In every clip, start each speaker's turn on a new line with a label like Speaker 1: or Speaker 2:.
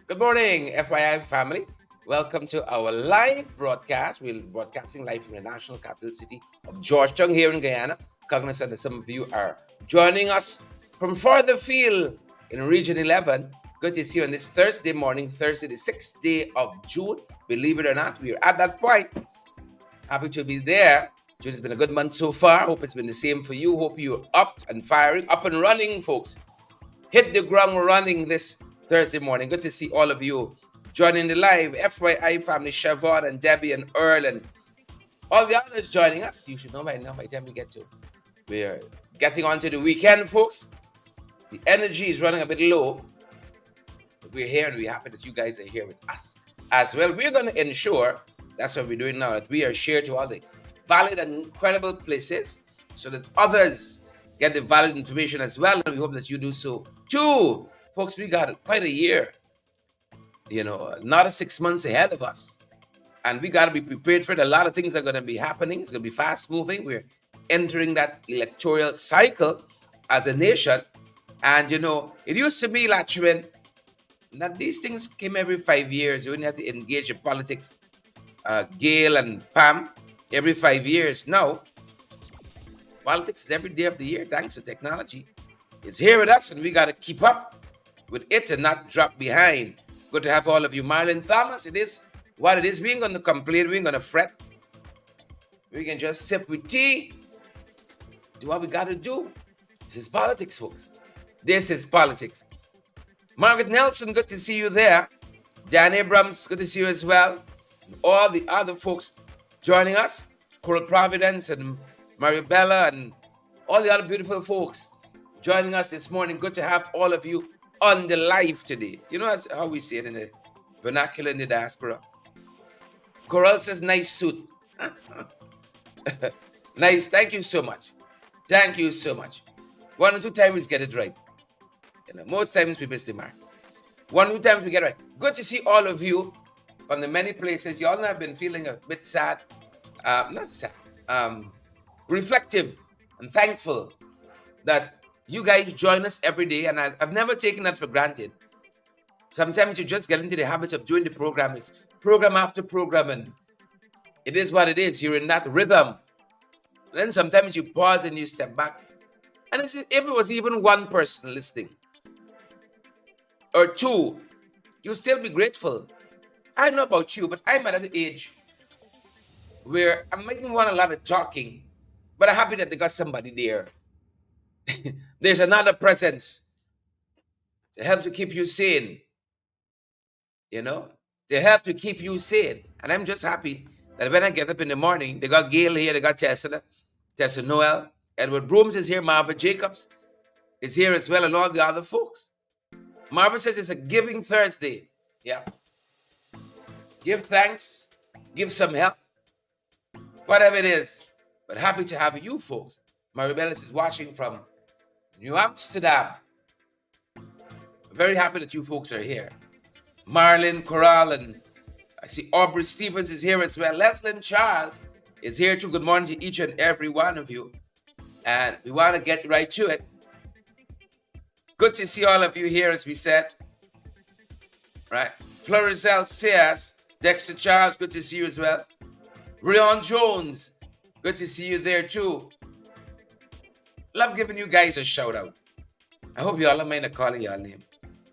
Speaker 1: Good morning, FYI family. Welcome to our live broadcast. We're broadcasting live from the national capital city of Georgetown here in Guyana. Cognizant that some of you are joining us from further field in Region 11. Good to see you on this Thursday morning, Thursday, the 6th day of June. Believe it or not, we are at that point. Happy to be there. June has been a good month so far. Hope it's been the same for you. Hope you're up and firing, up and running, folks. Hit the ground running this Thursday morning. Good to see all of you joining the live. FYI family, Siobhan and Debbie and Earl and all the others joining us. You should know by now by the time we get to. We're getting on to the weekend, folks. The energy is running a bit low. But we're here and we're happy that you guys are here with us as well. We're going to ensure, that's what we're doing now, that we are shared to all the valid and credible places so that others get the valid information as well. And we hope that you do so too. Folks, we got quite a year, not 6 months ahead of us. And we got to be prepared for it. A lot of things are going to be happening. It's going to be fast moving. We're entering that electoral cycle as a nation. And, it used to be, Lachwin, that these things came every 5 years. You only have to engage in politics, Gail and Pam, every 5 years. Now, politics is every day of the year, thanks to technology. It's here with us, and we got to keep up with it and not drop behind. Good to have all of you. Marlon Thomas, it is what it is. We ain't going to complain. We ain't going to fret. We can just sip with tea, do what we got to do. This is politics, folks. This is politics. Margaret Nelson, good to see you there. Dan Abrams, good to see you as well. All the other folks joining us. Coral Providence and Maribella and all the other beautiful folks joining us this morning. Good to have all of you on the live today. You know, that's how we say it in the vernacular in the diaspora. Coral says, nice suit. Nice. Thank you so much. Thank you so much. 1 or 2 times we get it right. Most times we miss the mark. 1 or 2 times we get it right. Good to see all of you from the many places. You all have been feeling a bit sad. Not sad. Reflective and thankful that you guys join us every day, and I've never taken that for granted. Sometimes you just get into the habit of doing the program. It's program after program, and it is what it is. You're in that rhythm. And then sometimes you pause and you step back. And if it was even one person listening, or 2, you'll still be grateful. I don't know about you, but I'm at an age where I mightn't want a lot of talking, but I'm happy that they got somebody there. There's another presence to help to keep you sane, to help to keep you sane. And I'm just happy that when I get up in the morning, they got Gail here, they got Tessa Noel, Edward Brooms is here, Marva Jacobs is here as well, and all the other folks. Marva says it's a Giving Thursday. Yeah. Give thanks, give some help, whatever it is. But happy to have you folks. Maribel is watching from New Amsterdam. Very happy that you folks are here. Marlon Corral, and I see Aubrey Stevens is here as well. Leslyn Charles is here too. Good morning to each and every one of you. And we want to get right to it. Good to see all of you here, as we said. Right. Florizel Sears, Dexter Charles, good to see you as well. Rion Jones, good to see you there too. Love giving you guys a shout out. I hope y'all don't mind calling y'all name.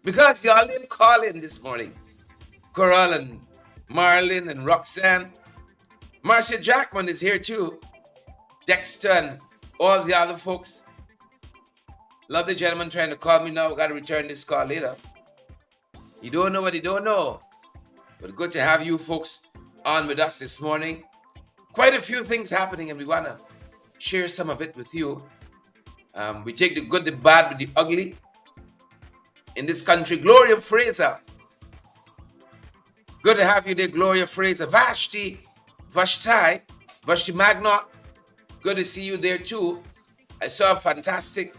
Speaker 1: Because y'all didn't call in this morning. Coral and Marlon and Roxanne. Marcia Jackman is here too. Dexter and all the other folks. Love the gentleman trying to call me now. Got to return this call later. You don't know what you don't know. But good to have you folks on with us this morning. Quite a few things happening, and we want to share some of it with you. We take the good, the bad, with the ugly. In this country, Gloria Fraser. Good to have you there, Gloria Fraser. Vashti Magna. Good to see you there too. I saw a fantastic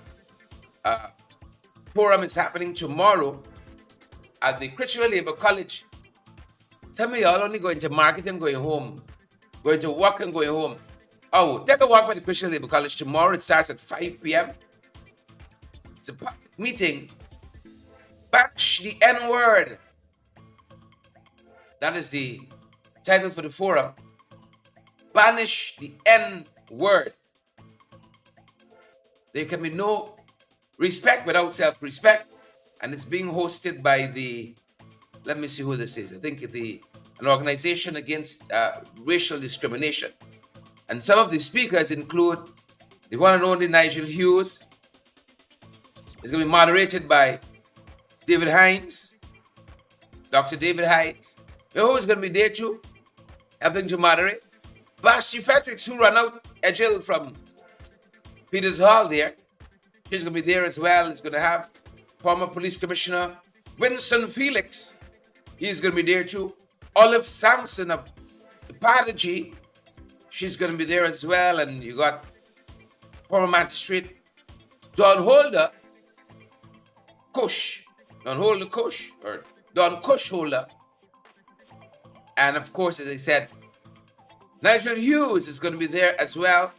Speaker 1: forum is happening tomorrow at the Christian Labor College. Tell me y'all only going to market and going home. Going to work and going home. Oh, take a walk by the Christian Labor College tomorrow. It starts at 5 p.m. It's a public meeting. Bash the N-word. That is the title for the forum. Banish the N word. There can be no respect without self-respect. And it's being hosted by the, let me see who this is. I think an organization against racial discrimination. And some of the speakers include the one and only Nigel Hughes. It's going to be moderated by David Hines, Dr. David Hines. You know who's going to be there too, helping to moderate? Vashti Fredericks, who ran out a jail from Peters Hall there. She's going to be there as well. It's going to have former police commissioner Winston Felix. He's going to be there too. Olive Sampson of the Patagy. She's going to be there as well. And you got former magistrate Don Holder, Kush. Don Holder Kush, or Don Kush Holder. And of course, as I said, Nigel Hughes is going to be there as well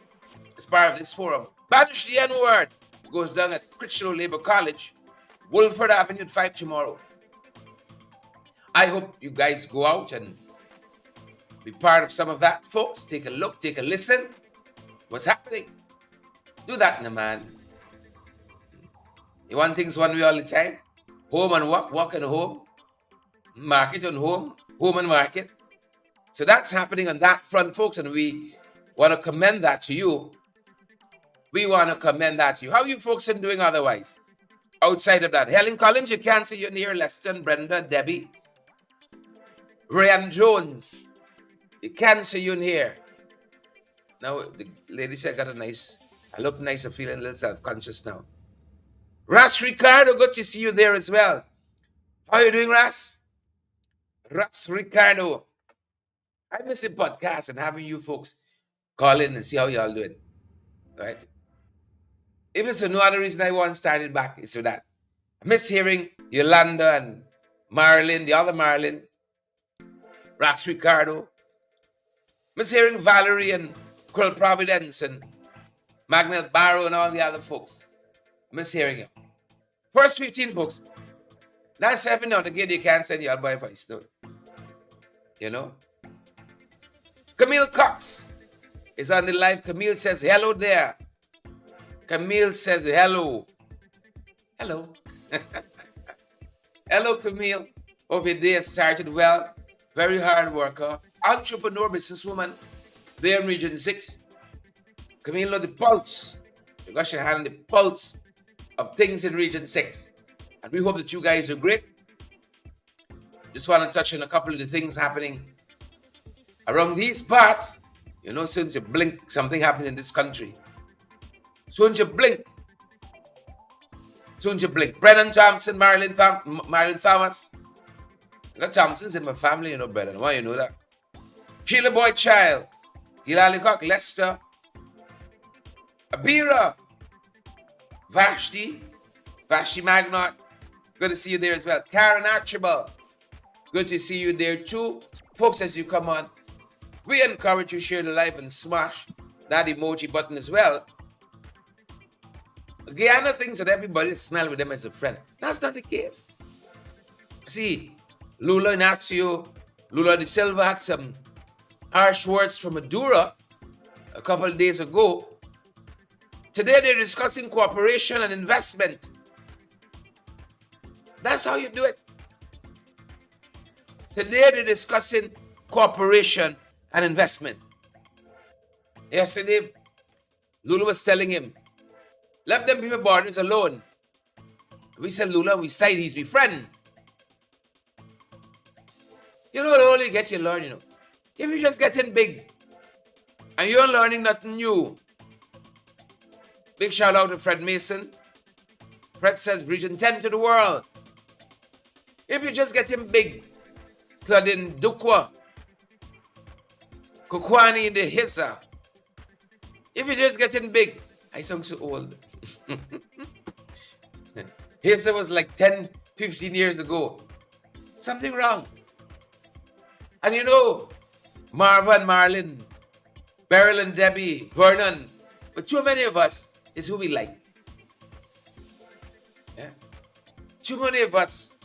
Speaker 1: as part of this forum. Banish the N-word goes down at Critchlow Labour College, Wolford Avenue at 5 tomorrow. I hope you guys go out and be part of some of that, folks. Take a look, take a listen. What's happening? Do that, now, man. You want things one way all the time? Home and work, work and home. Market and home, home and market. So that's happening on that front, folks, and we want to commend that to you. We want to commend that to you. How are you folks doing otherwise? Outside of that, Helen Collins, you can't see you near Leston, Brenda, Debbie, Ryan Jones. You can't see you in here. Now, the lady said I look nice, I'm feeling a little self-conscious now. Ras Ricardo, good to see you there as well. How are you doing, Ras? Ras Ricardo. I miss the podcast and having you folks call in and see how y'all doing. Right? If it's for no other reason I want started back, it's for that. I miss hearing Yolanda and Marilyn, the other Marilyn, Rax Ricardo. I miss hearing Valerie and Quill Providence and Magnet Barrow and all the other folks. I miss hearing you. First 15 folks. That's 7 now. Again, you can't send your by voice note. You know? Camille Cox is on the live. Camille says, hello there. Camille says, hello. Hello. Hello, Camille. Hope your day has started well. Very hard worker. Entrepreneur, businesswoman. There in Region 6. Camille, know the pulse. You got your hand on the pulse of things in Region 6. And we hope that you guys are great. Just want to touch on a couple of the things happening around these parts. You know, since you blink, something happens in this country. Soon as you blink. Brennan Thompson, Marilyn Thomas. I got Thompsons in my family, you know, Brennan. Why you know that? Sheila Boy Child. Gilali Cock, Lester. Abira. Vashti Magnot. Good to see you there as well. Karen Archibald. Good to see you there too. Folks, as you come on, we encourage you to share the live and smash that emoji button as well. Guyana thinks that everybody smell with them as a friend. That's not the case. See, Lula Inacio, Lula de Silva had some harsh words from Maduro a couple of days ago. Today they're discussing cooperation and investment. That's how you do it. Today they're discussing cooperation and investment. Yesterday, Lula was telling him, let them be my borders alone. We said, Lula, we side, he's my friend. You know, it only gets you learn, you know. If you're just getting big and you're learning nothing new. Big shout out to Fred Mason. Fred says, Region 10 to the world. If you're just getting big, Claudine Dukwa, Kukwani in the Hissa. If you're just getting big, I sound so old. Hissa was like 10, 15 years ago. Something wrong. And you know, Marva and Marlin, Beryl and Debbie, Vernon, but too many of us is who we like. Yeah? Too many of us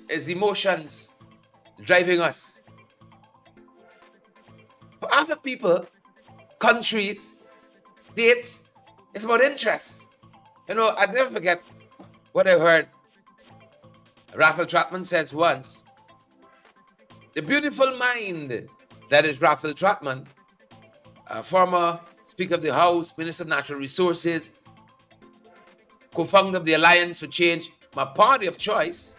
Speaker 1: is emotions driving us. other people, countries, states, it's about interests. You know, I'd never forget what I heard Raphael Trotman says once. The beautiful mind that is Raphael Trotman, former Speaker of the House, Minister of Natural Resources, co-founder of the Alliance for Change, my party of choice.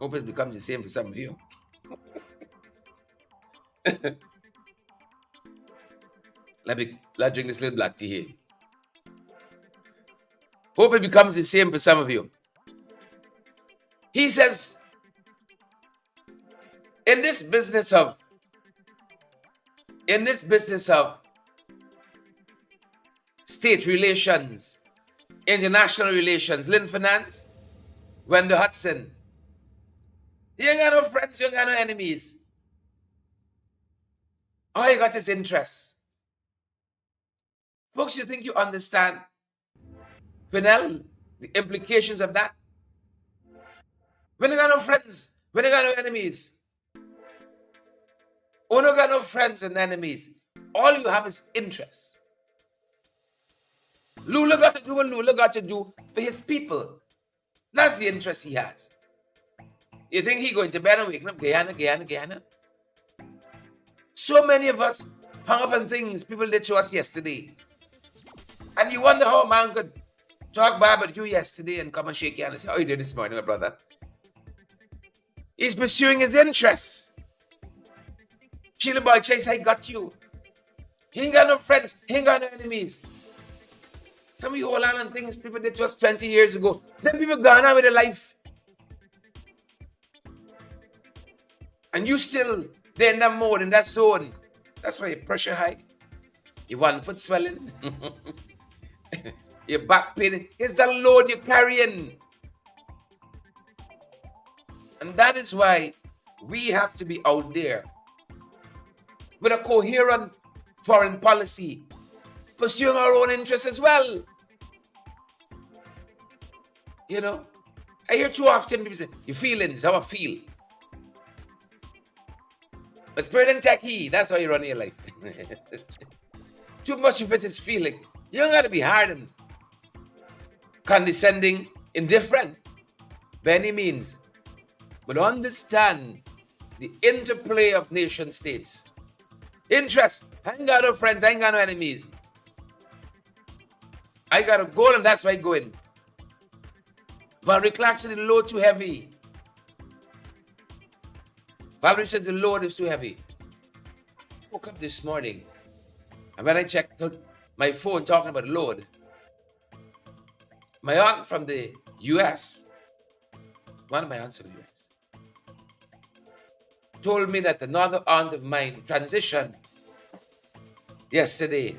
Speaker 1: Hope it becomes the same for some of you. Let's drink this little black tea here. Hope it becomes the same for some of you. He says, in this business of state relations, international relations, Lynn Finance, Wendell Hudson, you ain't got no friends, you ain't got no enemies. All you got is interests. Folks, you think you understand, Fennell, the implications of that? When you got no friends, when you got no enemies, when you got no friends and enemies, all you have is interests. Lula got to do what Lula got to do for his people. That's the interest he has. You think he going to bed and waking up Guyana? So many of us hung up on things people did to us yesterday. And you wonder how a man could talk bad about you yesterday and come and shake your hand and say, how you doing this morning, my brother? He's pursuing his interests. Sheila Boy Chase, I got you. He ain't got no friends. He ain't got no enemies. Some of you hold on things people did to us 20 years ago. Then people gone on with their life. And you still there in that mode, in that zone. That's why your pressure high. Your 1 foot swelling. Your back pain. It's the load you're carrying. And that is why we have to be out there with a coherent foreign policy, pursuing our own interests as well. You know, I hear too often people say, your feelings, how I feel. A spirit and techie, that's how you run your life. Too much of it is feeling. You don't got to be hard and condescending, indifferent by any means. But understand the interplay of nation states. Interest. I ain't got no friends. I ain't got no enemies. I got a goal and that's why I go in. Valerie Clark said the load too heavy. Valerie says the load is too heavy. Woke up this morning and when I checked my phone talking about load, my aunt from the US, one of my aunts from the US, told me that another aunt of mine transitioned yesterday.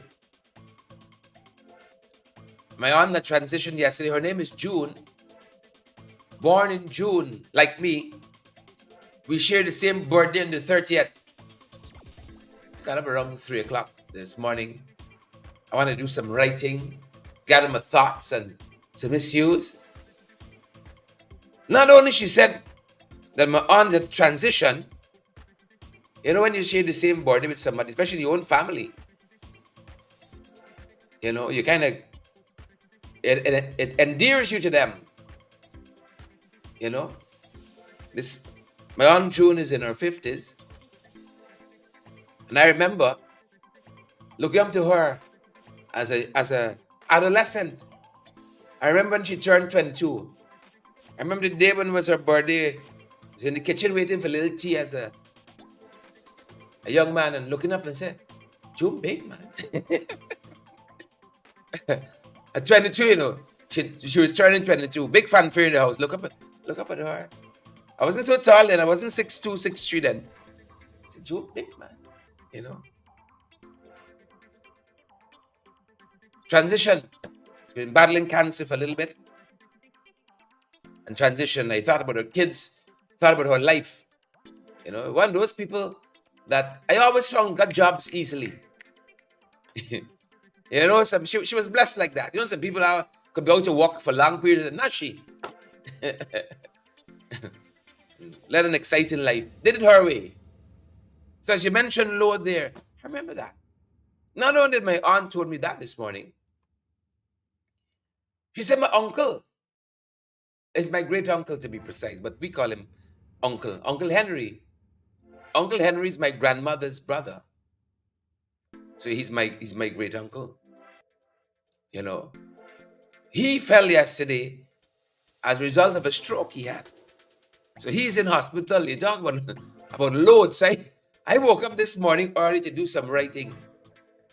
Speaker 1: My aunt that transitioned yesterday, her name is June. Born in June, like me. We share the same birthday on the 30th. Got up around 3 o'clock this morning. I want to do some writing, gather my thoughts and some issues. Not only she said that my aunt had transitioned, you know, when you share the same birthday with somebody, especially your own family, you know, you kind of, it endears you to them. You know, my aunt June is in her 50s. And I remember looking up to her as a adolescent. I remember when she turned 22. I remember the day when it was her birthday. She was in the kitchen waiting for little tea as a young man and looking up and said, June big, man. At 22, you know, she was turning 22. Big fanfare in the house. Look up at her. I wasn't so tall then. I wasn't 6'2", 6'3" then. I said, June big, man. You know. Transition. She's been battling cancer for a little bit. And transition. I thought about her kids. Thought about her life. You know, one of those people that I always found got jobs easily. You know, she was blessed like that. You know, some people could be out to work for long periods. Not she. Led an exciting life. Did it her way. So as you mentioned low there, I remember that. Not only did my aunt told me that this morning, she said my uncle is my great uncle to be precise, but we call him uncle. Uncle Henry. Uncle Henry is my grandmother's brother. So he's my great uncle. You know. He fell yesterday as a result of a stroke he had. So he's in hospital. You talk about loads. I woke up this morning early to do some writing.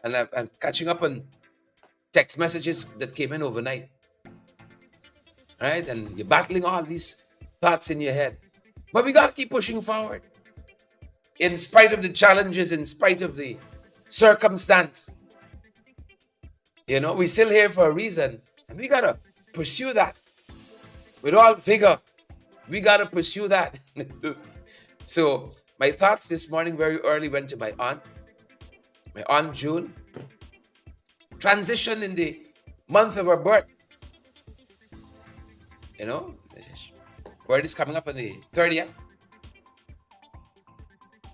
Speaker 1: And I'm catching up on text messages that came in overnight. Right? And you're battling all these thoughts in your head. But we got to keep pushing forward. In spite of the challenges, in spite of the circumstance. You know, we're still here for a reason. And we got to pursue that. With all vigor. We got to pursue that. So, my thoughts this morning very early went to my Aunt June. Transition in the month of her birth. You know, birth is coming up on the 30th.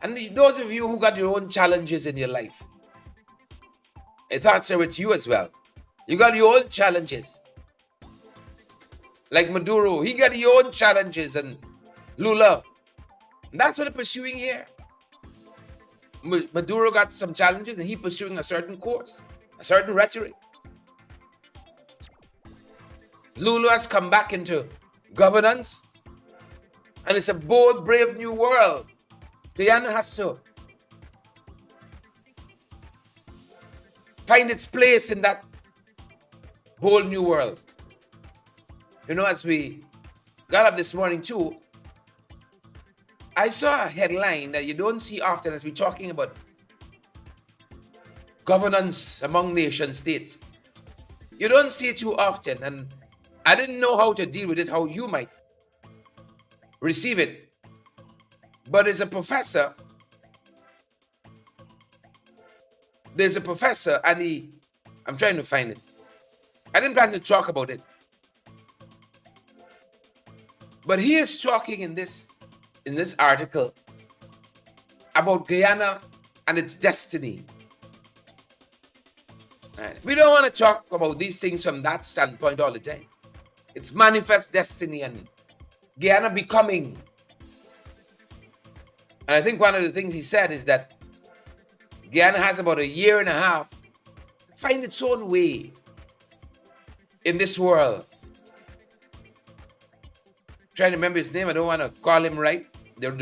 Speaker 1: And those of you who got your own challenges in your life, my thoughts are with you as well. You got your own challenges. Like Maduro, he got your own challenges, and Lula. And that's what they're pursuing here. Maduro got some challenges and he's pursuing a certain course, a certain rhetoric. Lula has come back into governance, and it's a bold, brave new world. Guyana has to find its place in that whole new world. You know, as we got up this morning too, I saw a headline that you don't see often as we're talking about governance among nation states. You don't see it too often, and I didn't know how to deal with it, how you might receive it. But there's a professor, and I'm trying to find it. I didn't plan to talk about it. But he is talking in this article about Guyana and its destiny. Right. We don't want to talk about these things from that standpoint all the time. It's manifest destiny and Guyana becoming. And I think one of the things he said is that Guyana has about a year and a half to find its own way in this world. Trying to remember his name. I don't want to call him right. The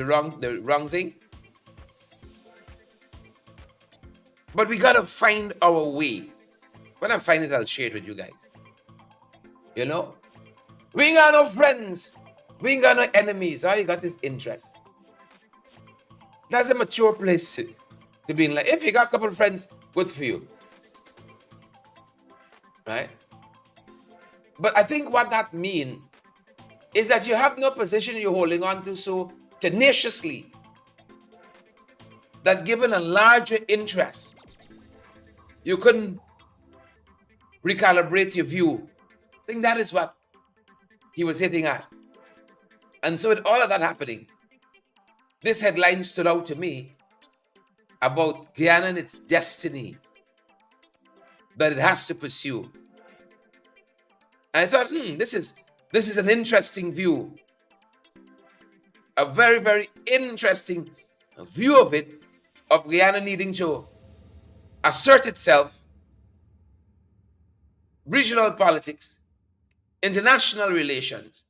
Speaker 1: wrong thing. But we got to find our way. When I find it, I'll share it with you guys. You know? We ain't got no friends. We ain't got no enemies. All you got is interest. That's a mature place to be in life. If you got a couple of friends, good for you. Right? But I think what that means is that you have no position you're holding on to so tenaciously that given a larger interest, you couldn't recalibrate your view. I think that is what he was hitting at. And so with all of that happening, this headline stood out to me about Guyana and its destiny that it has to pursue. And I thought, this is an interesting view. A very, very interesting view of it, of Guyana needing to assert itself, regional politics, international relations,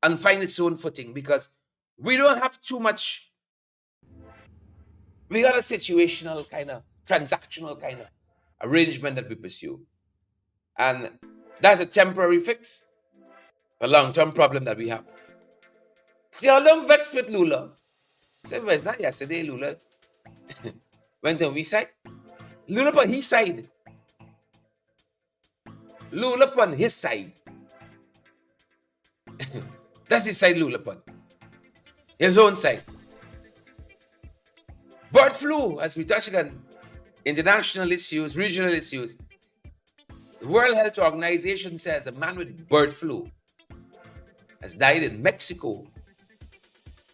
Speaker 1: and find its own footing, because we don't have too much. We got a situational kind of, transactional kind of arrangement that we pursue. And that's a temporary fix, a long-term problem that we have. See how long vexed with Lula. So it's not yesterday, Lula went on we side. Lula on his side. Lula on his side. That's his side, Lula on. His own side. Bird flu, as we touched on, international issues, regional issues. The World Health Organization says a man with bird flu has died in Mexico.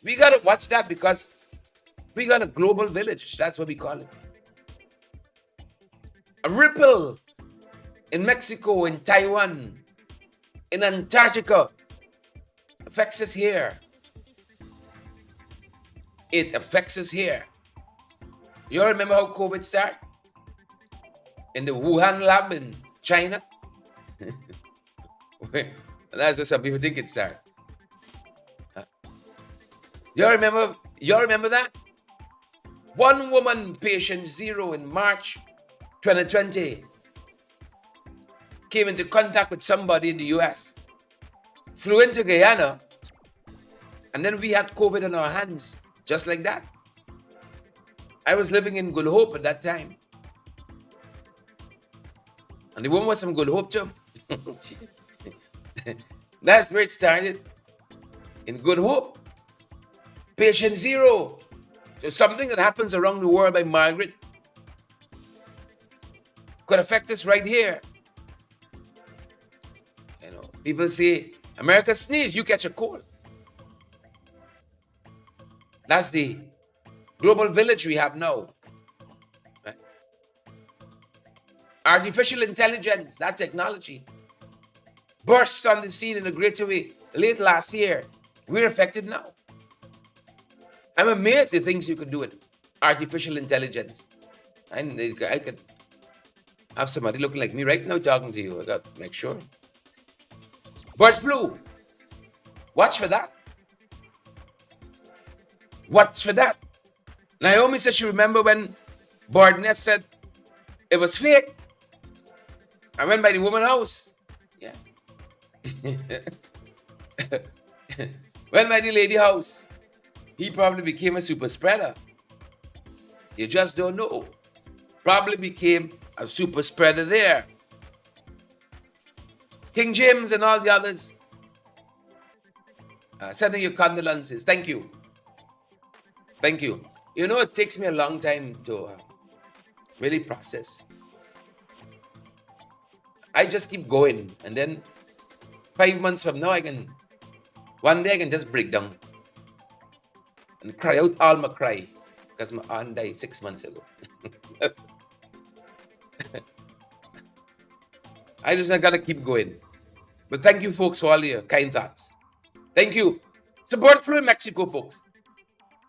Speaker 1: We got to watch that, because We got a global village. That's what we call it. A ripple in Mexico, in Taiwan, in Antarctica affects us here. It affects us here. You all remember how COVID started? In the Wuhan lab in China? That's what some people think it started. You all remember that? One woman, patient 0 in March 2020, came into contact with somebody in the US, flew into Guyana, and then we had COVID on our hands, just like that. I was living in Good Hope at that time. And the woman was from Good Hope too. That's where it started. In Good Hope. Patient 0. So something that happens around the world by Margaret could affect us right here. You know, people say, America sneeze, you catch a cold. That's the global village we have now. Right? Artificial intelligence, that technology, burst on the scene in a greater way late last year. We're affected now. I'm amazed at the things you could do with artificial intelligence. And I could have somebody looking like me right now talking to you. I got to make sure. Bird flu. Watch for that. Watch for that. Naomi said she remember when Bardness said it was fake. I went by the woman's house. Yeah. Went by the lady house. He probably became a super spreader. You just don't know. Probably became a super spreader there. King James and all the others, sending you condolences. Thank you. Thank you. You know, it takes me a long time to really process. I just keep going. And then 5 months from now, one day I can just break down and cry out all my cry because my aunt died 6 months ago. I just gotta keep going. But thank you, folks, for all your kind thoughts. Thank you. It's a bird flu in Mexico, folks.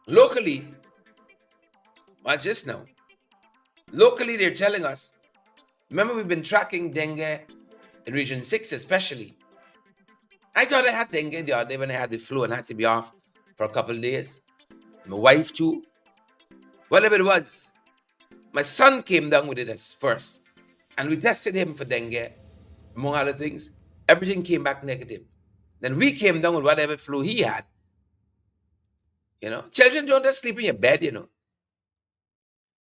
Speaker 1: Locally, watch this now. Locally, they're telling us, remember we've been tracking dengue in Region 6 especially. I thought I had dengue the other day when I had the flu and had to be off for a couple of days. My wife too. Whatever it was. My son came down with it as first. And we tested him for dengue, among other things. Everything came back negative. Then we came down with whatever flu he had. You know, children don't just sleep in your bed, you know.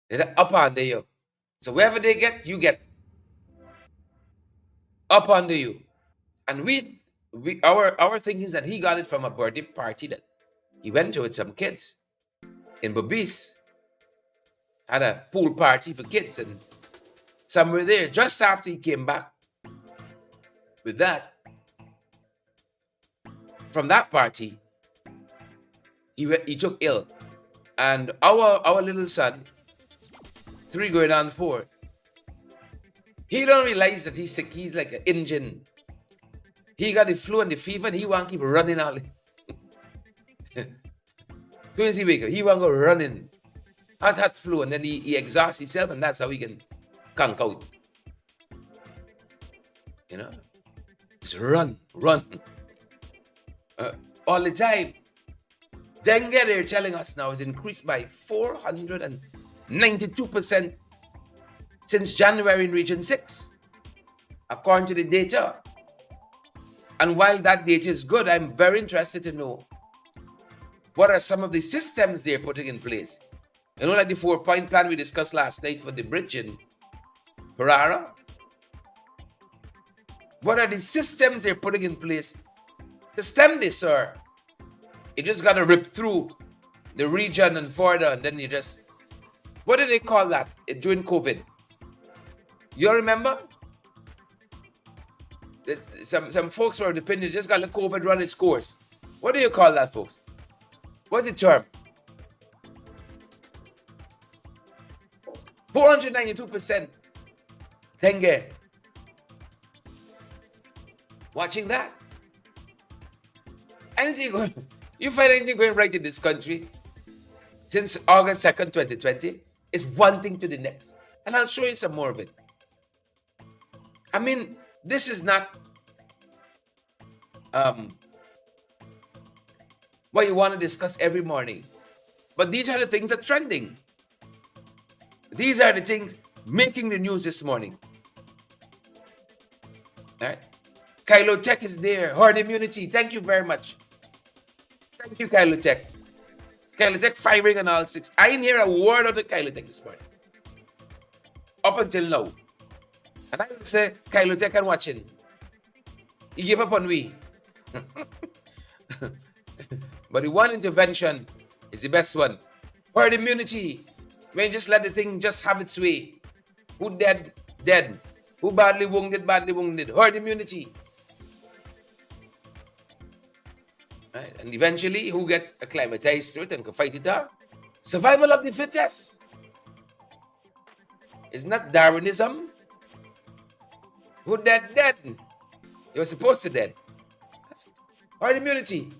Speaker 1: They're up under you. So wherever they get, you get up under you. And our thinking is that he got it from a birthday party that he went to with some kids in Babis. Had a pool party for kids, and somewhere there, just after he came back with that, from that party, he took ill. And our little son, 3 going on 4, he don't realize that he's sick. He's like an engine. He got the flu and the fever, and he want to keep running all. Quincy Baker, he want to go running. Hot flu, and then he exhausts himself, and that's how he can conk out. You know? Just run. All the time. Dengue, they're telling us now, is increased by 492% since January in Region 6, according to the data. And while that data is good, I'm very interested to know what are some of the systems they're putting in place. You know, like the 4-point plan we discussed last night for the bridge in Ferrara? What are the systems they're putting in place to stem this, sir? You just got to rip through the region and further, and then you just... What did they call that during COVID? You all remember? Some folks were of the opinion just got to let COVID run its course. What do you call that, folks? What's the term? 492% dengue. Watching that. Anything going, you find anything going right in this country since August 2nd, 2020, is one thing to the next. And I'll show you some more of it. I mean, this is not what you want to discuss every morning. But these are the things that are trending. These are the things making the news this morning. All right. Kylo Tech is there. Herd immunity. Thank you very much. Thank you, Kylo Tech. Kylo Tech firing on all six. I didn't hear a word of the Kylo Tech this morning. Up until now. And I would say, Kylo Tech and watching. He gave up on we. But the one intervention is the best one. Herd immunity. When you just let the thing just have its way. Who dead? Dead. Who badly wounded? Badly wounded. Herd immunity. Right? And eventually, who get acclimatized to it and can fight it out? Survival of the fittest. It's not Darwinism. Who dead? Dead. You were supposed to dead. That's herd immunity.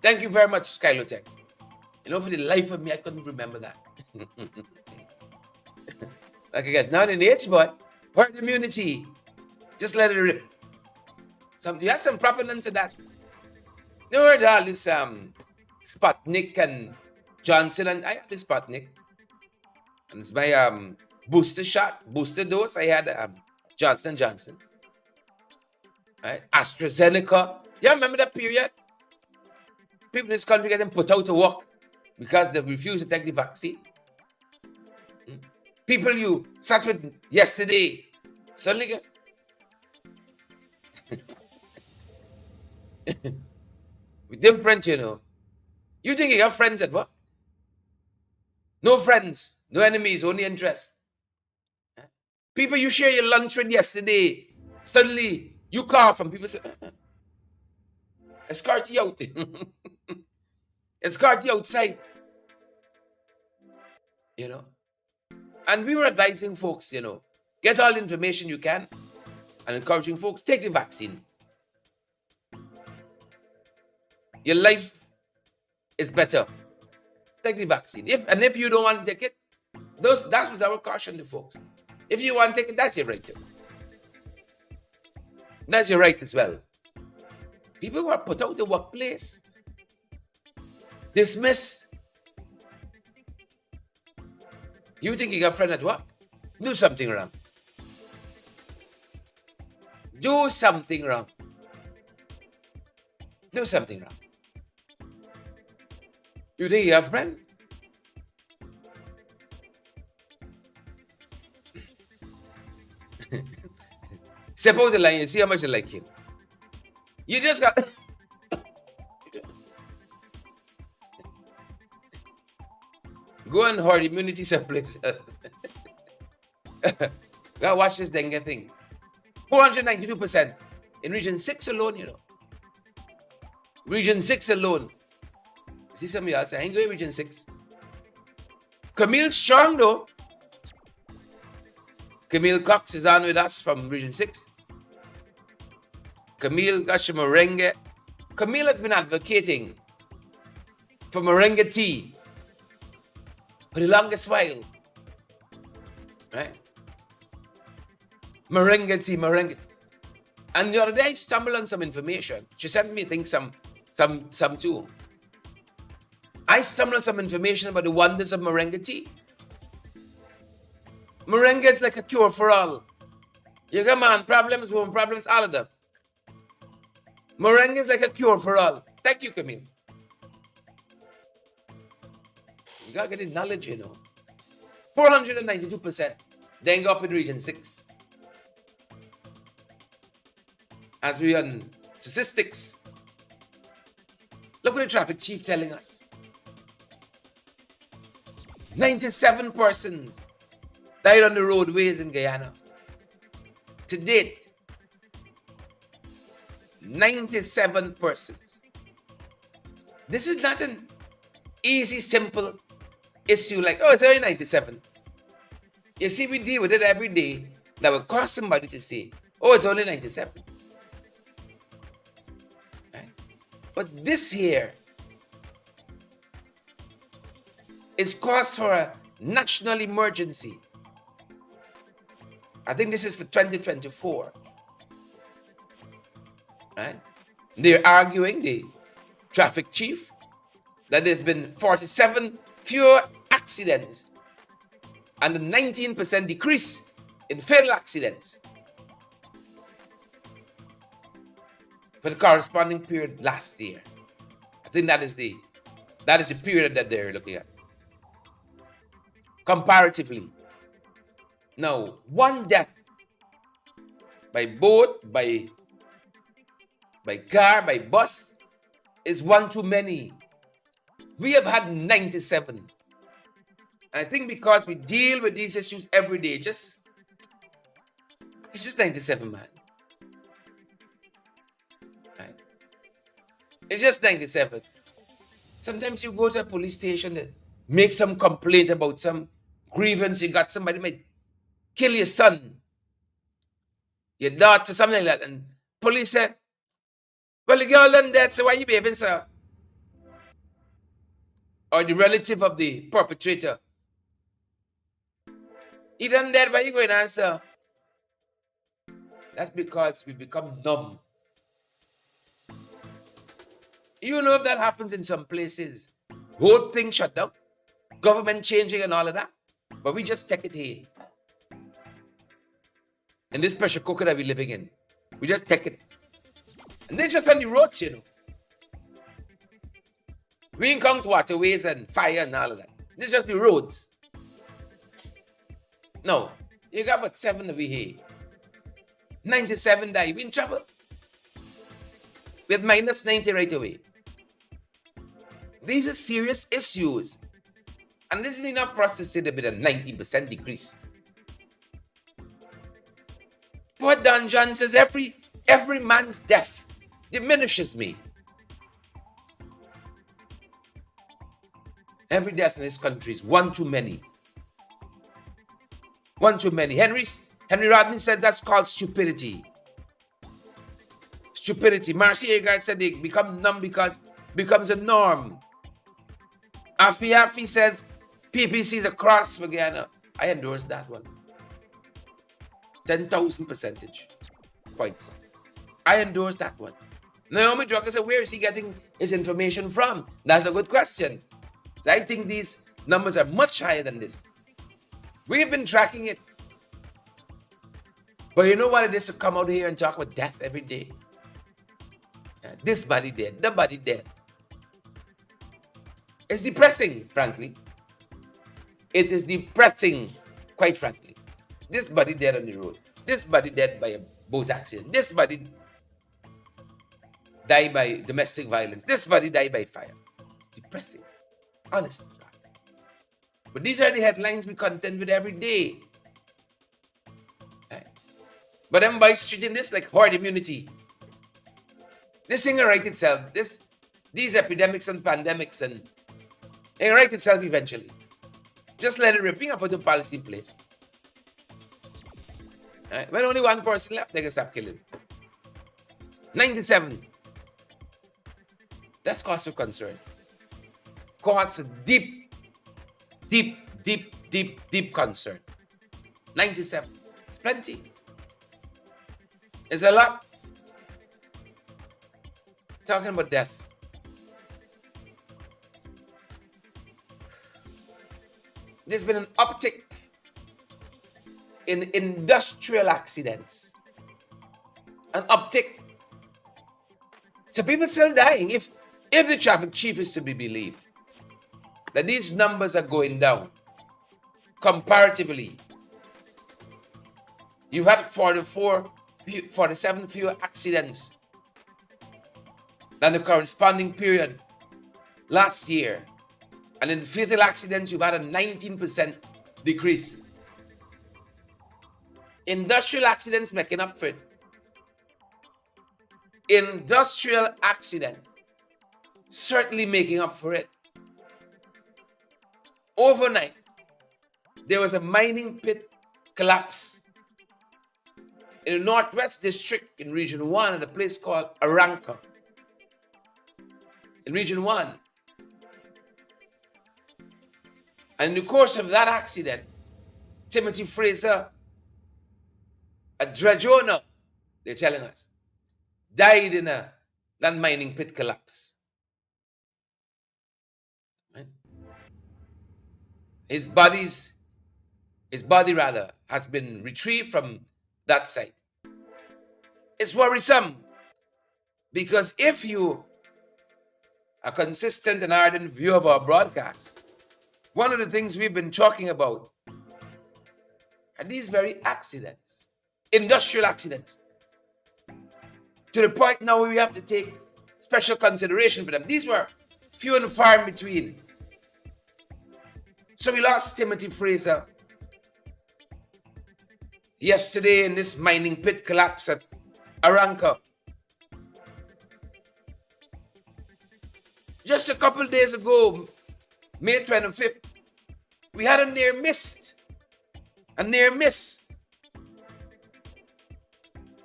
Speaker 1: Thank you very much, Kylo Tech. You know, for the life of me, I couldn't remember that. Like again, not in age, but herd immunity. Just let it rip. You had some proponents of that. You heard all this Sputnik and Johnson, and I had this Sputnik. And it's my booster shot, booster dose. I had Johnson & Johnson. Right? AstraZeneca. Yeah, remember that period? People in this country getting put out of work because they refuse to take the vaccine. People you sat with yesterday suddenly get... We're different, you know. You think you have friends at work? No friends, no enemies, only interests. People you share your lunch with yesterday, suddenly you cough and people say, escort you out. Escort you outside. You know. And we were advising folks, you know, get all the information you can and encouraging folks, take the vaccine. Your life is better. Take the vaccine. If you don't want to take it, that was our caution to folks. If you want to take it, that's your right too. That's your right as well. People who are put out of the workplace, dismissed. You think you got a friend at work? Do something wrong. Do something wrong. Do something wrong. You think you have a friend? Step out the line and see how much they like you. You just got... Go on herd immunity someplace. Gotta watch this dengue thing. 492% in region 6 alone, you know. Region 6 alone. See some of y'all say, I ain't going region 6. Camille strong though. Camille Cox is on with us from region 6. Camille Merengue. Camille has been advocating for merengue tea for the longest while. Right? Merengue tea, merengue. And the other day I stumbled on some information. She sent me, I think, some too. I stumbled on some information about the wonders of merengue tea. Merengue is like a cure for all. You got man problems, woman problems, all of them. Merengue is like a cure for all. Thank you, Camille. You gotta get the knowledge, you know. 492%. Dengue up in region 6. As we on statistics, look what the traffic chief telling us. 97 persons died on the roadways in Guyana. To date, 97 persons. This is not an easy, simple issue like, oh, it's only 97. You see, we deal with it every day. That would cause somebody to say, oh, it's only 97. Right? But this here is cause for a national emergency. I think this is for 2024. Right? They're arguing, the traffic chief, that there's been 47 fewer accidents and a 19% decrease in fatal accidents for the corresponding period last year. I think that is the period that they're looking at. Comparatively, now one death by boat, by car, by bus is one too many. We have had 97. And I think because we deal with these issues every day, it's just 97, man. Right? It's just 97. Sometimes you go to a police station that make some complaint about some grievance. You got somebody might kill your son, your daughter, something like that. And police said, well, the girl done that, so why you behaving, sir? Or the relative of the perpetrator. He done that, why you going to answer? That's because we become numb. You know if that happens in some places, whole thing shut down, government changing and all of that. But we just take it here. In this pressure cooker that we're living in, we just take it. And then just on the roads, you know. We ain't count waterways and fire and all of that. This is just the roads. No, you got about 7 over here. 97 die. We in trouble. With minus 90 right away. These are serious issues. And this is enough for us to say there's been a 90% decrease. What Don John says, every man's death diminishes me. Every death in this country is one too many. One too many. Henry Rodney said that's called stupidity. Stupidity. Marcy Agard said they become numb because it becomes a norm. Afi says PPC is a cross for Guyana. I endorse that one. 10,000 percentage points. I endorse that one. Naomi Drucker said, where is he getting his information from? That's a good question. So I think these numbers are much higher than this. We've been tracking it. But you know what it is to come out here and talk about death every day? This body dead, the body dead. It's depressing, frankly. It is depressing, quite frankly. This body dead on the road. This body dead by a boat accident. This body died by domestic violence. This body died by fire. It's depressing. Honest. But these are the headlines we contend with every day. Right. But them boys treating this like herd immunity. This thing will write itself. These epidemics and pandemics and it will write itself eventually. Just let it rip. We can put the policy in place. Right. When only one person left, they can stop killing. 97. That's cause for concern. Cause for deep concern. 97. It's plenty. It's a lot. Talking about death. There's been an uptick in industrial accidents. An uptick. So people still dying. If the traffic chief is to be believed, that these numbers are going down comparatively. You've had 47 fewer accidents than the corresponding period last year. And in fatal accidents, you've had a 19% decrease. Industrial accidents making up for it. Industrial accident certainly making up for it. Overnight, there was a mining pit collapse in the Northwest District in Region 1 at a place called Aranca. In Region 1. And in the course of that accident, Timothy Fraser, a dredge owner, they're telling us, died in a land mining pit collapse. Right? His body has been retrieved from that site. It's worrisome because if you are consistent and ardent viewer of our broadcast, one of the things we've been talking about are these very accidents, industrial accidents, to the point now where we have to take special consideration for them. These were few and far in between. So we lost Timothy Fraser yesterday in this mining pit collapse at Aranca. Just a couple days ago, May 25th, we had a near miss.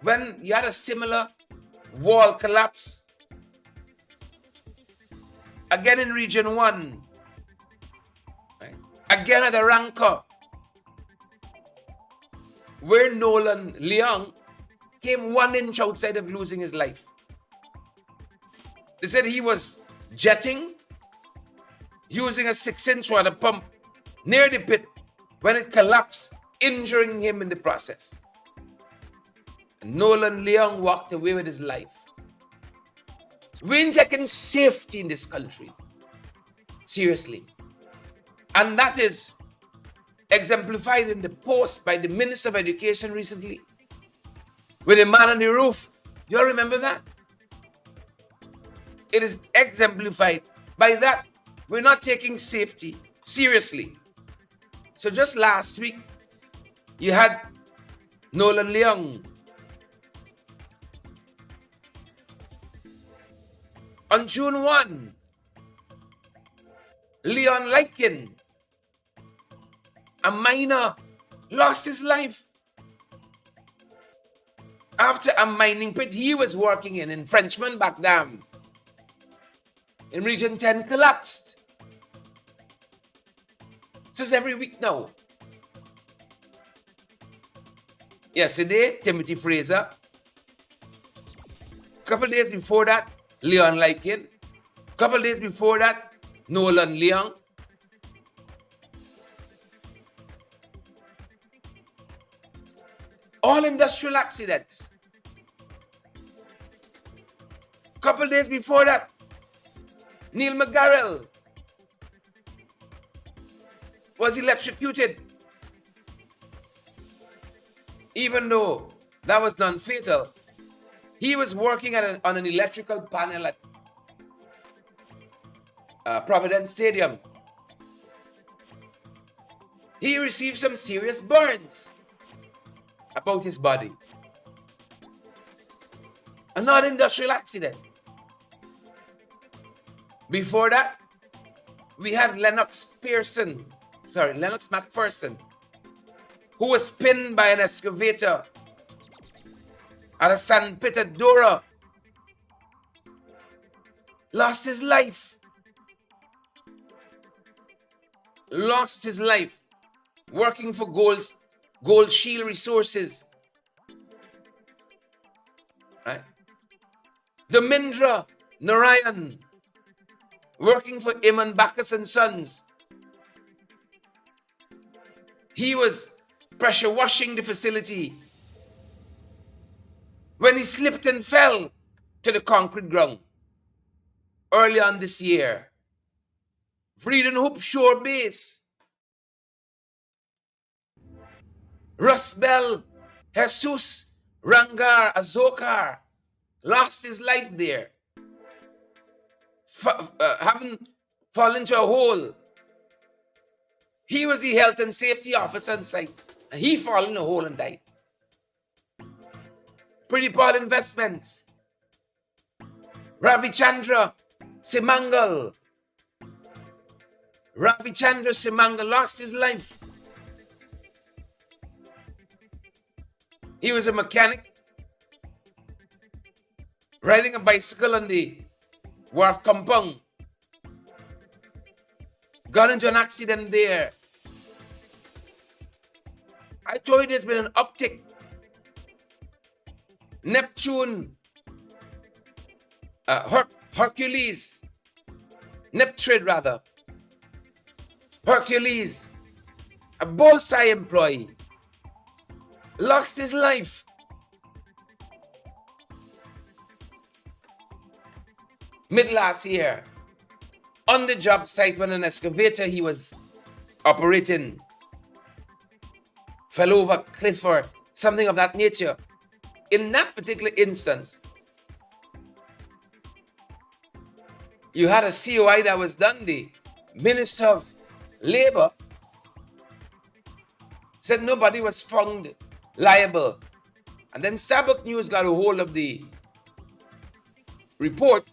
Speaker 1: When you had a similar wall collapse, again in Region 1, right? Again at Aranca, where Nolan Leong came 1 inch outside of losing his life. They said he was jetting using a 6-inch water pump near the pit when it collapsed, injuring him in the process. Nolan Leong walked away with his life. We're injecting safety in this country. Seriously. And that is exemplified in the post by the Minister of Education recently with a man on the roof. Do you all remember that? It is exemplified by that. We're not taking safety seriously. So just last week, you had Nolan Leong. On June 1, Leon Lykin, a miner, lost his life after a mining pit he was working in Frenchman Back Dam in Region 10 collapsed. So it's every week now. Yesterday, Timothy Fraser. A couple days before that, Leon Lykin. A couple days before that, Nolan Leong. All industrial accidents. A couple days before that, Neil McGarrell was electrocuted. Even though that was non-fatal, he was working on an electrical panel at Providence Stadium. He received some serious burns about his body. Another industrial accident. Before that, we had Lennox McPherson, who was pinned by an excavator at a sand pit at Dora. Lost his life. Working for Gold Shield Resources. Right? Domindra Narayan, working for Iman Bacchus and Sons. He was pressure washing the facility when he slipped and fell to the concrete ground early on this year. Freedom Hoop Shore Base. Russ Bell, Jesus Rangar Azokar lost his life there. Having fallen into a hole. He was the health and safety officer on site. And he fell in a hole and died. Pretty Paul Investments. Ravichandra Simangal lost his life. He was a mechanic riding a bicycle on the wharf compound. Got into an accident there. I told you there's been an uptick. Neptune, Hercules, Neptrade rather. Hercules, a bullseye employee, lost his life. Mid last year, on the job site when an excavator he was operating fell over a cliff or something of that nature. In that particular instance, you had a COI that was done. The Minister of Labor said nobody was found liable. And then Sabak News got a hold of the report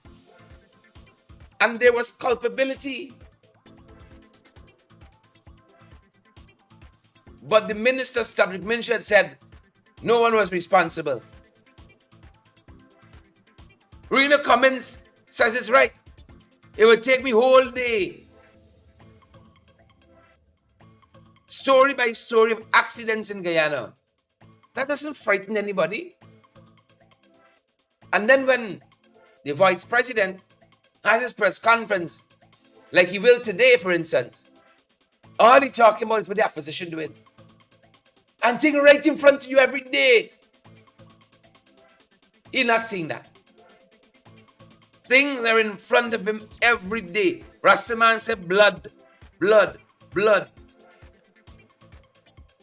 Speaker 1: and there was culpability. But the Minister said no one was responsible. Rena Cummins says it's right. It would take me whole day. Story by story of accidents in Guyana. That doesn't frighten anybody. And then when the Vice President has his press conference, like he will today, for instance, all he talking about is what the opposition doing. And things right in front of you every day. He's not seeing that. Things are in front of him every day. Rastaman said blood, blood, blood.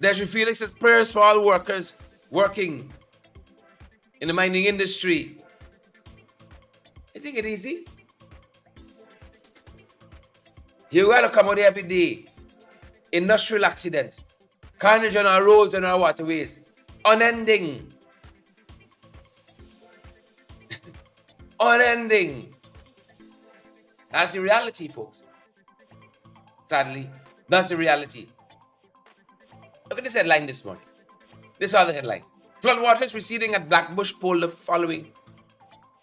Speaker 1: Deji Felix says prayers for all workers working in the mining industry. You think it easy? You gotta come out every day. Industrial accidents, carnage on our roads and our waterways, unending. Unending. That's the reality, folks. Sadly, that's the reality. Look at this headline this morning. This other headline. Floodwaters receding at Blackbush Polder following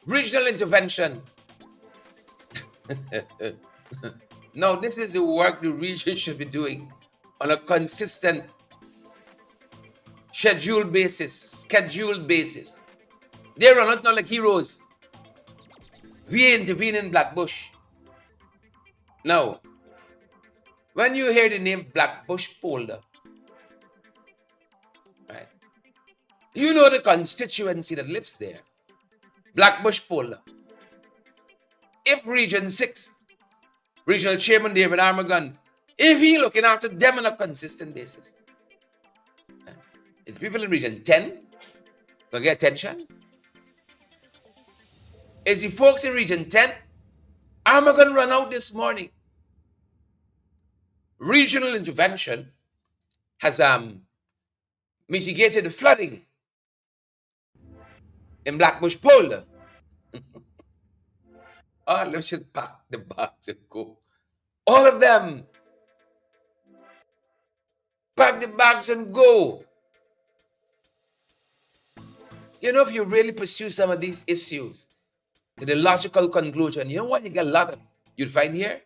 Speaker 1: regional intervention. Now, this is the work the region should be doing on a consistent, scheduled basis. They run out now like heroes. We intervene in Blackbush. Now, when you hear the name Blackbush Polder, right, you know the constituency that lives there. Blackbush Polder. If Region 6, Regional Chairman David Armagon, if he looking after them on a consistent basis, it's people in Region 10 gonna get attention. Is the folks in Region 10, Armagon run out this morning. Regional intervention has mitigated the flooding in Blackbush Polder. All of them should pack the bags and go. All of them. Pack the bags and go. You know, if you really pursue some of these issues to the logical conclusion, you know what you get a lot of, you'll find here?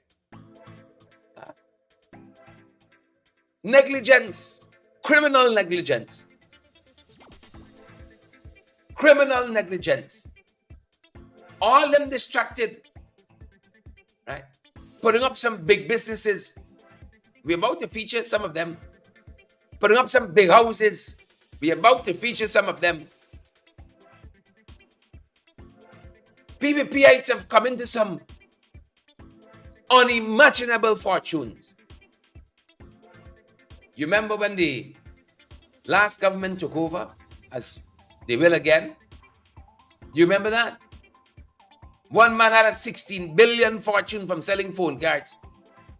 Speaker 1: Negligence. Criminal negligence. Criminal negligence. All them distracted, right? Putting up some big businesses. We're about to feature some of them. Putting up some big houses. We're about to feature some of them. PVPites have come into some unimaginable fortunes. You remember when the last government took over, as they will again? You remember that? One man had a 16 billion fortune from selling phone cards,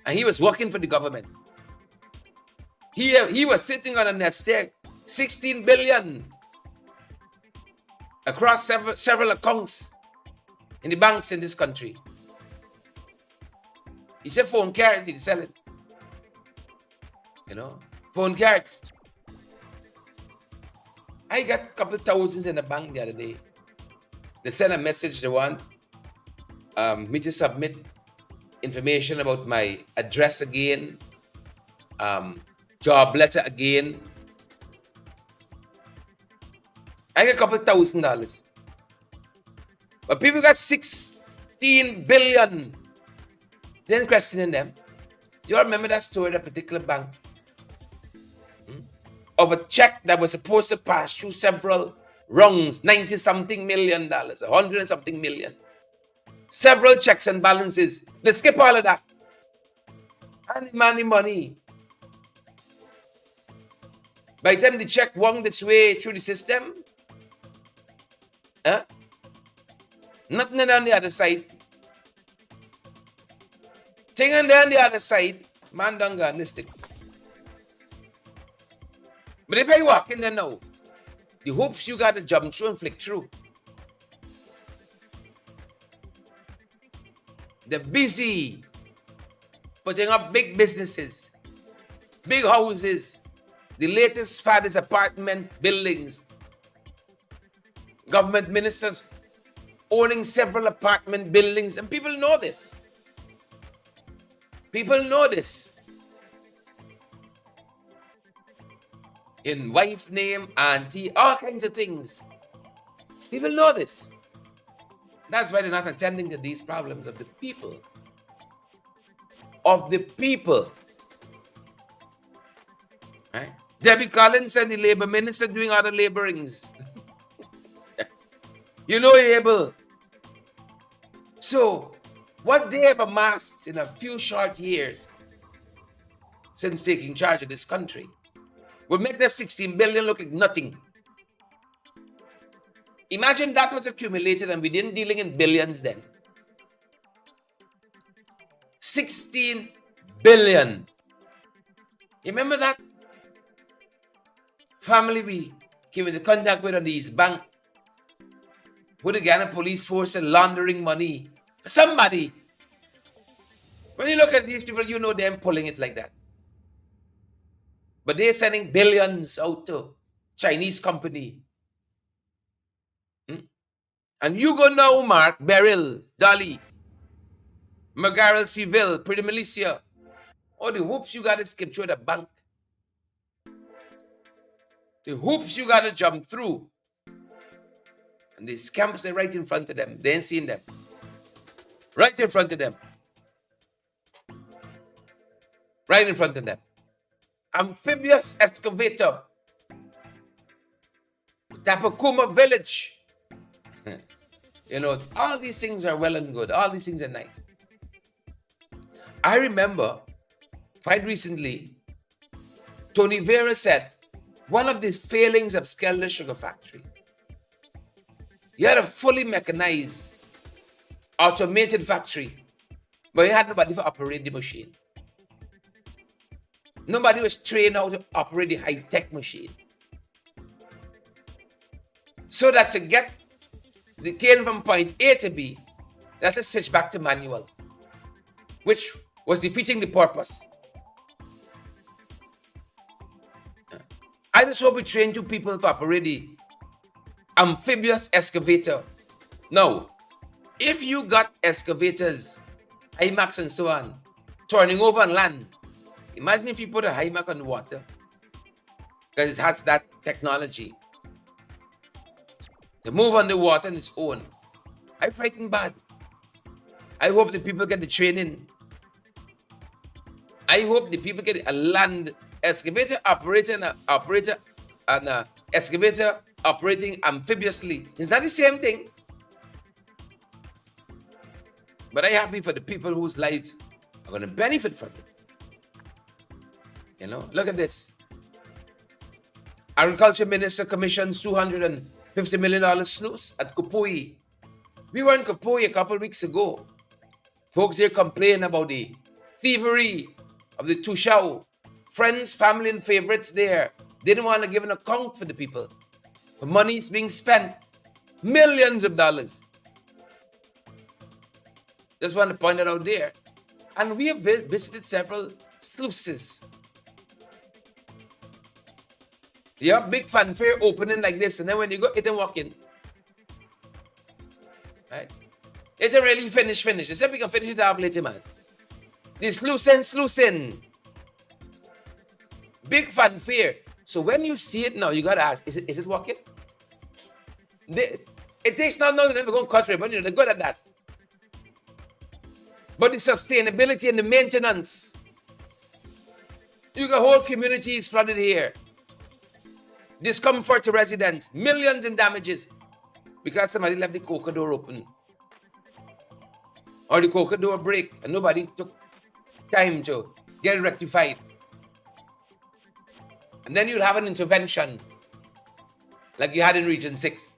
Speaker 1: and he was working for the government. He was sitting on a nest egg, 16 billion across several accounts in the banks in this country. He said phone cards, he's selling. You know, phone cards. I got a couple thousands in the bank the other day. They sent a message they want me to submit information about my address again, job letter again. I got a couple $1,000. But people got 16 billion. Then questioning them. Do you all remember that story, that particular bank? Of a check that was supposed to pass through several rungs, 90-something million dollars, 100-something million. Several checks and balances. They skip all of that. And money. By the time the check wound its way through the system, nothing on the other side. Thing on the other side, man done gone this thing. But if I walk in there now, the hoops you got to jump through and flick through. They're busy putting up big businesses, big houses, the latest faddest apartment buildings, government ministers owning several apartment buildings, and people know this. People know this. In wife name, auntie, all kinds of things. People know this. That's why they're not attending to these problems of the people. Of the people. Right? Debbie Collins and the labor minister doing other laborings. You know you're able. So, what they have amassed in a few short years since taking charge of this country will make that 16 billion look like nothing. Imagine that was accumulated and we didn't dealing in billions then. 16 billion. You remember that family we came into contact with on the East Bank, who the Ghana police force and laundering money? Somebody. When you look at these people, you know them pulling it like that. But they're sending billions out to Chinese company. And you go now, Mark, Beryl, Dolly, McGarrel, Seville, Pretty Militia. All the hoops you got to skip through the bank. The hoops you got to jump through. And the scams are right in front of them. They ain't seen them. Right in front of them. Right in front of them. Amphibious excavator. Tapakuma village. You know, all these things are well and good. All these things are nice. I remember quite recently, Tony Vera said, one of the failings of Skelder Sugar Factory, you had a fully mechanized, automated factory, but you had nobody to operate the machine. Nobody was trained how to operate the high-tech machine. So that to get the cane from point A to B, let us switch back to manual, which was defeating the purpose. I just hope we train two people to operate the amphibious excavator. Now, if you got excavators, IMAX and so on, turning over on land, imagine if you put a HIMAC on the water, because it has that technology to move on the water on its own. I'm frightened bad. I hope the people get the training. I hope the people get a land excavator operator and a excavator operating amphibiously. It's not the same thing. But I'm happy for the people whose lives are going to benefit from it. You know, look at this. Agriculture Minister commissions $250 million sluice at Kupui. We were in Kupui a couple of weeks ago. Folks here complain about the thievery of the Tushao. Friends, family, and favorites there didn't want to give an account for the people. The money is being spent. Millions of dollars. Just want to point it out there. And we have visited several sluices. You have big fanfare opening like this, and then when you go, it ain't working. Right? It ain't really finish. They said we can finish it up later, man. This sluicing. Big fanfare. So when you see it now, you gotta ask, is it working? It takes not long to never go and cut revenue. They're good at that. But the sustainability and the maintenance. You got whole communities flooded here. Discomfort to residents. Millions in damages. Because somebody left the coca door open. Or the coca door break. And nobody took time to get it rectified. And then you'll have an intervention. Like you had in Region 6.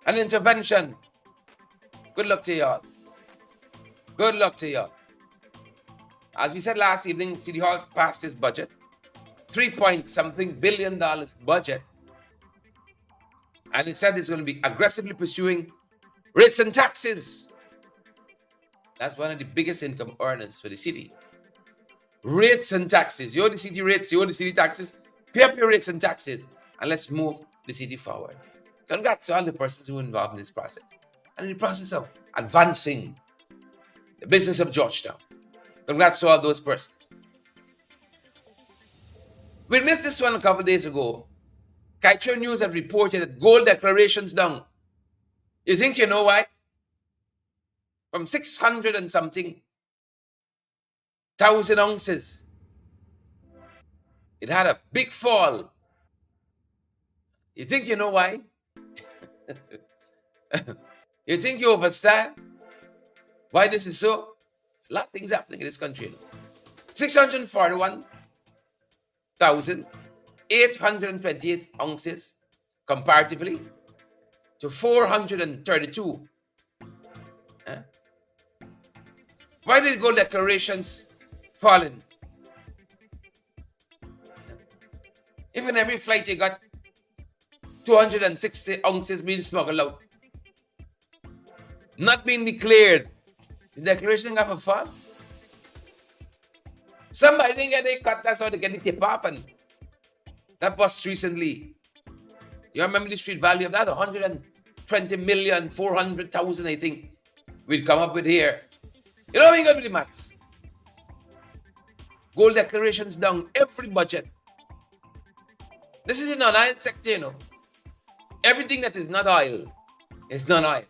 Speaker 1: An intervention. Good luck to y'all. Good luck to y'all. As we said last evening, City Hall passed its budget. $3-something billion budget. And it said it's going to be aggressively pursuing rates and taxes. That's one of the biggest income earners for the city. Rates and taxes. You owe the city rates, you owe the city taxes. Pay up your rates and taxes. And let's move the city forward. Congrats to all the persons who are involved in this process. And in the process of advancing the business of Georgetown. Congrats to all those persons. We missed this one a couple of days ago. Kaitra News have reported that gold declarations down. You think you know why? From 600 and something thousand ounces. It had a big fall. You think you know why? You think you understand why this is so? There's a lot of things happening in this country. 641,828 ounces comparatively to 432. Why did gold declarations falling? If in every flight you got 260 ounces being smuggled out, not being declared, the declaration got a fall. Somebody didn't get a cut, that's how they get the tip off. And that bust recently. You remember the street value of that? 120,400,000, I think, we'd come up with here. You know what I mean? Going to be the maths. Gold declarations down every budget. This is in the oil sector, you know. Everything that is not oil is non-oil.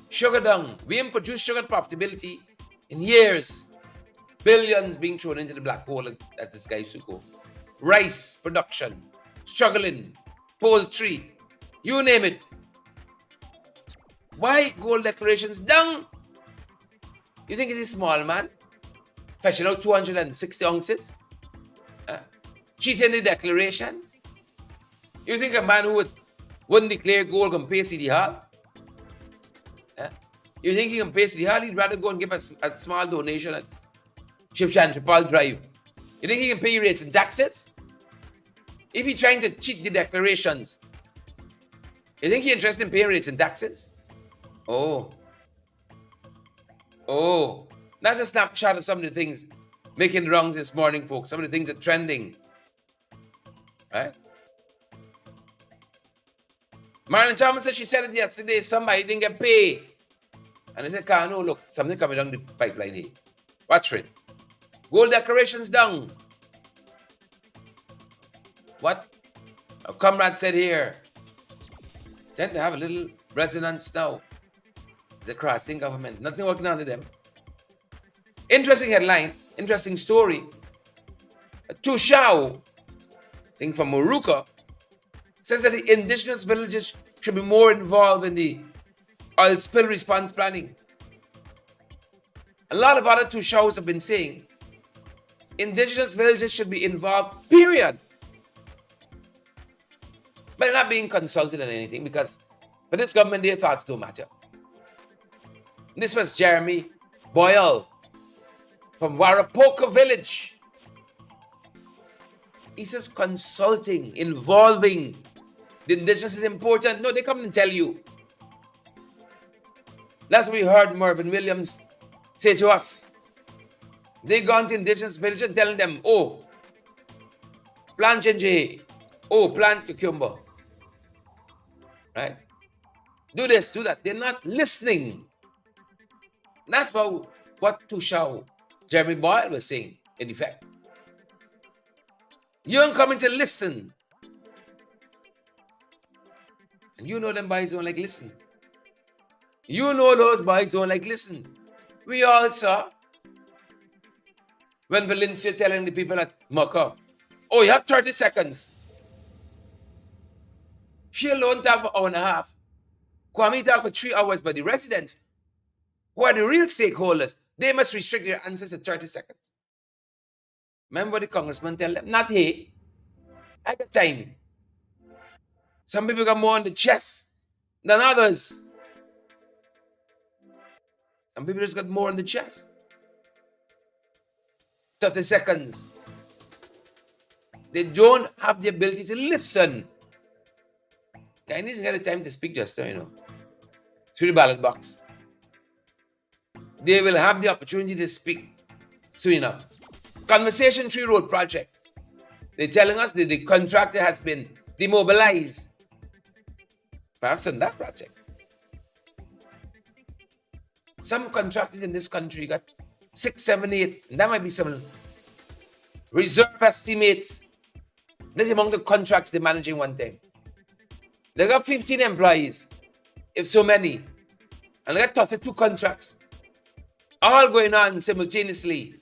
Speaker 1: Sugar down. We haven't produced sugar profitability in years. Billions being thrown into the black hole that this guy used to go. Rice production, struggling, poultry, you name it. Why gold declarations down? You think it's a small man? Fetching out 260 ounces? Cheating the declarations? You think a man who wouldn't declare gold can pay City Hall? You think he can pay City Hall? He'd rather go and give a small donation at Shivchandra Drive. You think he can pay rates and taxes? If he's trying to cheat the declarations, you think he's interested in paying rates and taxes? Oh, that's a snapshot of some of the things making wrongs this morning, folks. Some of the things that are trending. Right? Marilyn Thomas said she said it yesterday, somebody didn't get paid. And I said, no, look, something coming down the pipeline here. Watch it. Gold declarations down. What a comrade said here. Tend to have a little resonance now. It's a crossing government. Nothing working under them. Interesting headline. Interesting story. Tushao, I think from Moruka, says that the indigenous villages should be more involved in the oil spill response planning. A lot of other Tushaos have been saying indigenous villages should be involved, period. But they're not being consulted on anything because for this government, their thoughts don't matter. This was Jeremy Boyle from Warapoka village. He says consulting, involving the indigenous is important. No, they come and tell you. That's what we heard Mervyn Williams say to us. They gone to indigenous village and telling them, Plant ginger. Oh, plant cucumber. Right? Do this, do that. They're not listening. That's what Tushao, Jeremy Boyle was saying, in effect. You don't come in to listen. And you know them boys don't like listen. You know those boys don't like listen. We all saw when Valencia telling the people at Mocha, oh, you have 30 seconds. She alone talk for an hour and a half. Kwame talk for 3 hours, but the residents, who are the real stakeholders, they must restrict their answers to 30 seconds. Remember the congressman tell them, not here. I got time. Some people got more on the chest than others. Some people just got more on the chest. 30 seconds. They don't have the ability to listen. Chinese got the time to speak just now, you know. Through the ballot box. They will have the opportunity to speak soon enough. Consultation 3 road project. They're telling us that the contractor has been demobilized. Perhaps on that project. Some contractors in this country got 6, 7, 8, and that might be some reserve estimates. That's among the contracts they're managing one time. They got 15 employees, if so many, and they got 32 contracts, all going on simultaneously.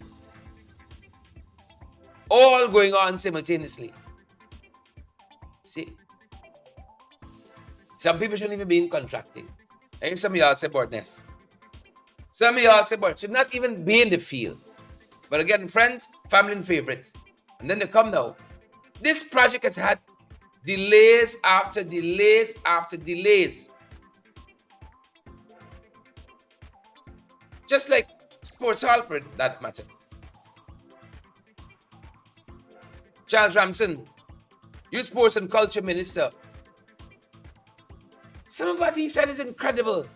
Speaker 1: All going on simultaneously. See? Some people shouldn't even be in contracting. I think some of y'all say boredness. Some of y'all say bored. Should not even be in the field. But again, friends, family and favorites. And then they come now. This project has had delays after delays after delays. Just like Sports Hall for that matter. Charles Ramson, Youth Sports and Culture Minister. Some of what he said is incredible.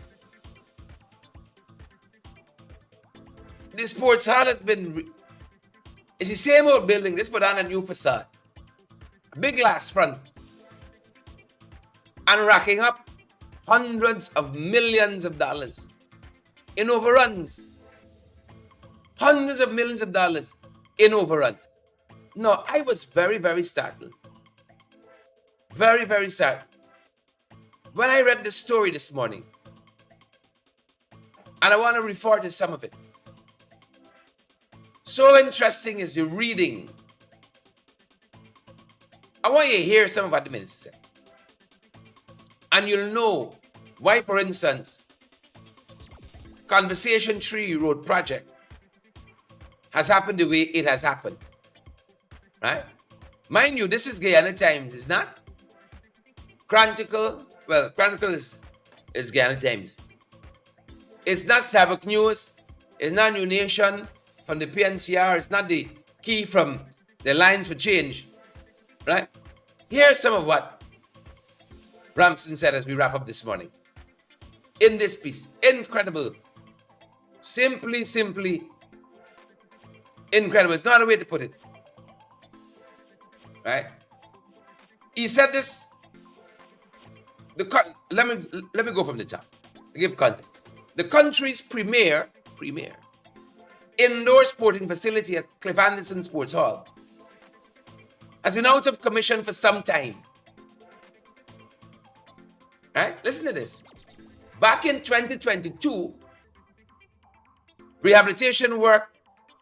Speaker 1: The Sports Hall has been, it's the same old building, just put on a new facade. A big glass front. And racking up hundreds of millions of dollars in overruns. Hundreds of millions of dollars in overruns. No, I was very, very startled. Very, very startled. When I read the story this morning, and I want to refer to some of it. So interesting is the reading. I want you to hear some of what the minister said. And you'll know why, for instance, Consultation 3 road project has happened the way it has happened. Right? Mind you, this is Guyana Times, it's not? Chronicle is Guyana Times. It's not Sabbath News, it's not New Nation from the PNCR, it's not the key from the Lines for Change. Right? Here's some of what Ramson said as we wrap up this morning. In this piece, incredible. Simply incredible. It's not a way to put it. Right? He said this. Let me go from the top to give context. The country's premier indoor sporting facility at Cliff Anderson Sports Hall has been out of commission for some time. Right? Listen to this. Back in 2022, rehabilitation work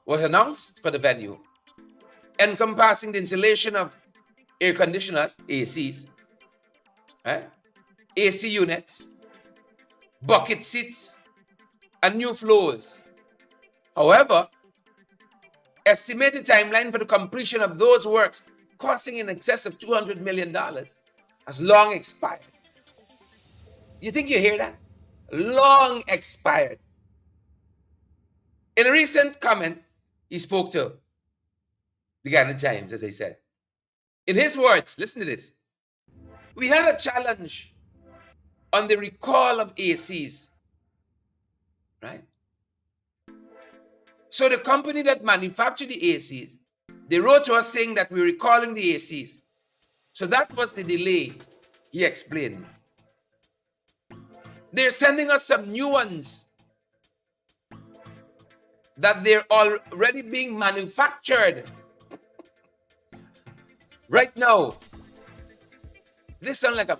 Speaker 1: was announced for the venue, encompassing the installation of air conditioners, ACs, right? AC units, bucket seats, and new floors. However, estimated timeline for the completion of those works, costing in excess of $200 million, has long expired. You think you hear that? Long expired. In a recent comment, he spoke to the Guyana Times, as I said. In his words, listen to this. We had a challenge on the recall of ACs, right? So the company that manufactured the ACs They wrote to us saying that we're recalling the ACs. So that was the delay, he explained. They're sending us some new ones that they're already being manufactured right now. This sounds like a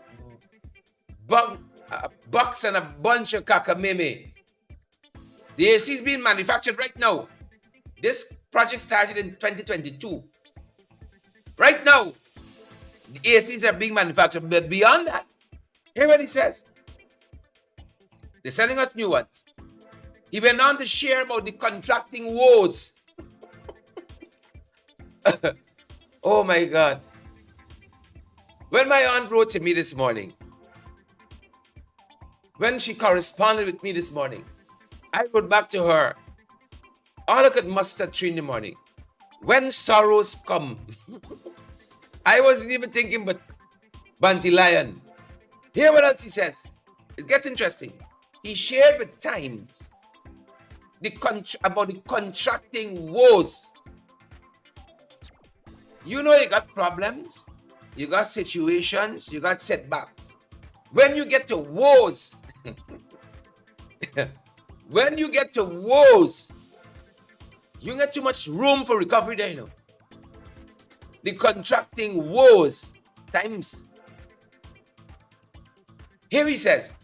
Speaker 1: box and a bunch of kakameme. The AC is being manufactured right now. This project started in 2022. Right now, the ACs are being manufactured. But beyond that, hear what he says. They're sending us new ones. He went on to share about the contracting woes. Oh my God. When my aunt wrote to me this morning, when she corresponded with me this morning, I wrote back to her, all I could muster 3 in the morning. When sorrows come. I wasn't even thinking but Banty Lion. Hear what else he says. It gets interesting. He shared with Times about the contracting woes. You know you got problems, you got situations, you got setbacks. When you get to woes, when you get to woes, you get too much room for recovery there, you know. The contracting woes times. Here he says,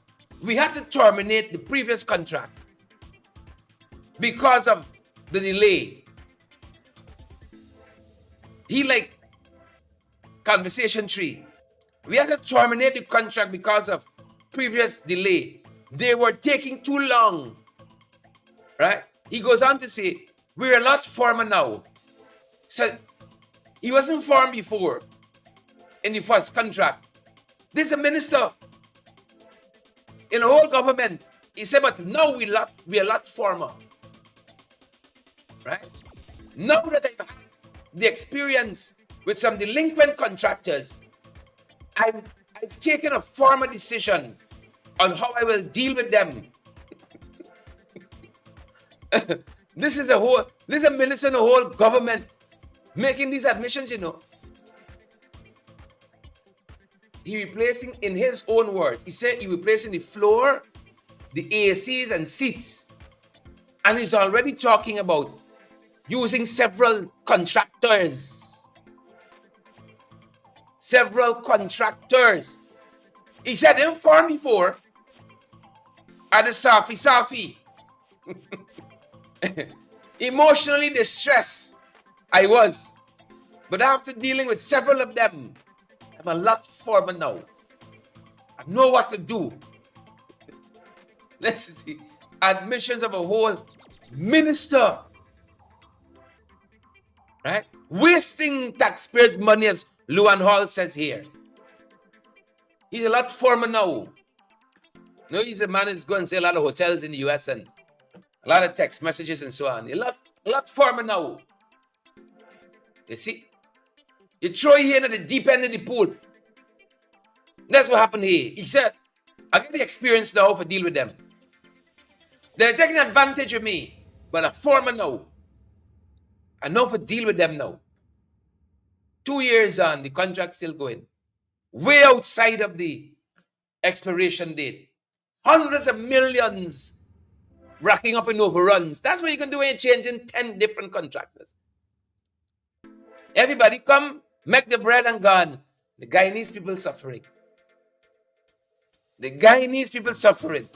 Speaker 1: we had to terminate the previous contract because of the delay. He like conversation 3. We had to terminate the contract because of previous delay. They were taking too long. Right? He goes on to say, we're a lot firmer now. So he wasn't firm before in the first contract. This is a minister in the whole government. He said, but now we're a lot firmer. Right? Now that I've had the experience with some delinquent contractors, I've taken a firmer decision on how I will deal with them. This is a minister in the whole government making these admissions, you know. He replacing, in his own word, he said he replacing the floor, the ACs and seats. And he's already talking about using several contractors. Several contractors. He said, inform before at the Safi. Emotionally distressed I was. But after dealing with several of them, I'm a lot firmer now. I know what to do. Let's see. Admissions of a whole minister. Right? Wasting taxpayers' money, as Luan Hall says here. He's a lot firmer now. You know, he's a man who's going to say a lot of hotels in the US and a lot of text messages and so on. A lot firmer now. You see? You throw here at the deep end of the pool. That's what happened here. He said, I get the experience now for deal with them. They're taking advantage of me, but I'm firmer now. I know for deal with them now. 2 years on, the contract's still going. Way outside of the expiration date. Hundreds of millions racking up in overruns. That's what you can do when you're changing 10 different contractors. Everybody come, make the bread and gone. The Guyanese people suffering. The Guyanese people suffering.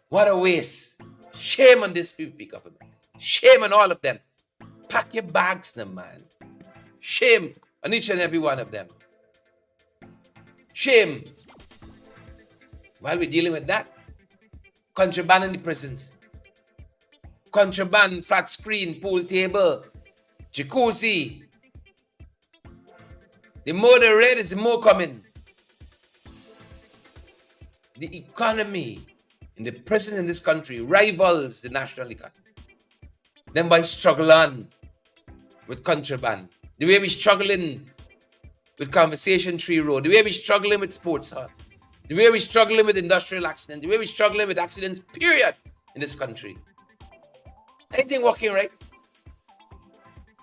Speaker 1: What a waste. Shame on this people government. Shame on all of them. Pack your bags now, man. Shame on each and every one of them. Shame. While we're dealing with that, contraband in the prisons. Contraband, flat screen, pool table, jacuzzi. The more the raid is, the more coming. The economy in the prisons in this country rivals the national economy. Then by struggle on with contraband. The way we're struggling with Conversation 3 Road. The way we're struggling with Sports Hall. The way we're struggling with industrial accidents. The way we're struggling with accidents, period, in this country. Anything working right?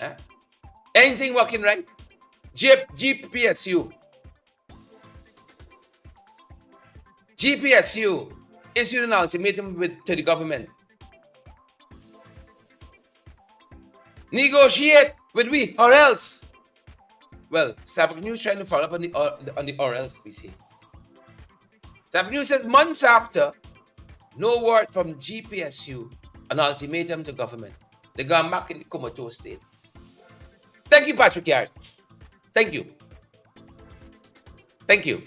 Speaker 1: Huh? Anything working right? GPSU. GPSU issued an ultimatum to the government. Negotiate with we or else. Well, Sabak News trying to follow up on the or else PC. Sabak News says months after, no word from GPSU, an ultimatum to government. They gone back in the comatose state. Thank you, Patrick Yard. Thank you. Thank you.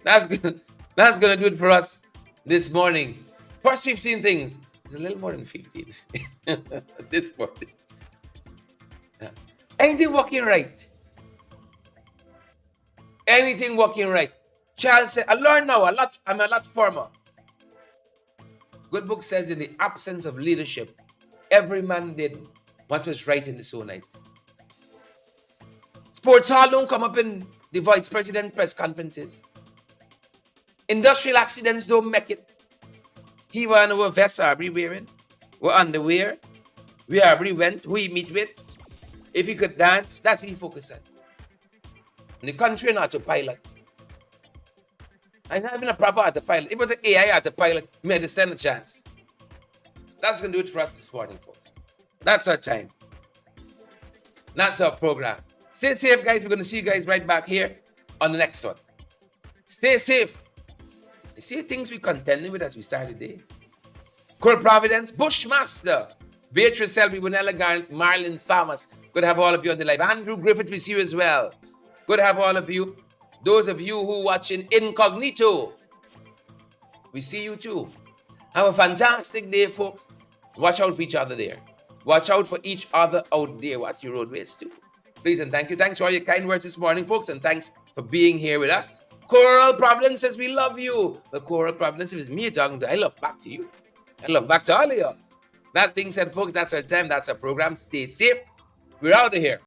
Speaker 1: That's gonna do it for us this morning. First 15 things. It's a little more than 15 this morning. Yeah. Anything working right? Anything working right? Charles said, I learned now a lot. I'm a lot firmer. Good book says, in the absence of leadership, every man did what was right in his own eyes. Sports hall don't come up in the vice president press conferences. Industrial accidents don't make it. He want our vests are we wearing? We're underwear. We are we went, who he meet with. If he could dance, that's what he focus on. In the country on autopilot. I'm not even a proper autopilot. If it was an AI autopilot, we had to stand a chance. That's going to do it for us this morning, folks. That's our time. That's our program. Stay safe, guys. We're going to see you guys right back here on the next one. Stay safe. You see things we're contending with as we start the day. Coral Providence, Bushmaster, Beatrice Selby, Winella Garnet, Marlon Thomas. Good to have all of you on the live. Andrew Griffith with you as well. Good to have all of you. Those of you who watching incognito, we see you too. Have a fantastic day, folks. Watch out for each other there. Watch out for each other out there. Watch your roadways too. Please and thank you. Thanks for all your kind words this morning, folks, and thanks for being here with us. Coral Providence says we love you. The Coral Providence is me talking to. I love back to you. I love back to all of you. That being said, folks, that's our time. That's our program. Stay safe. We're out of here.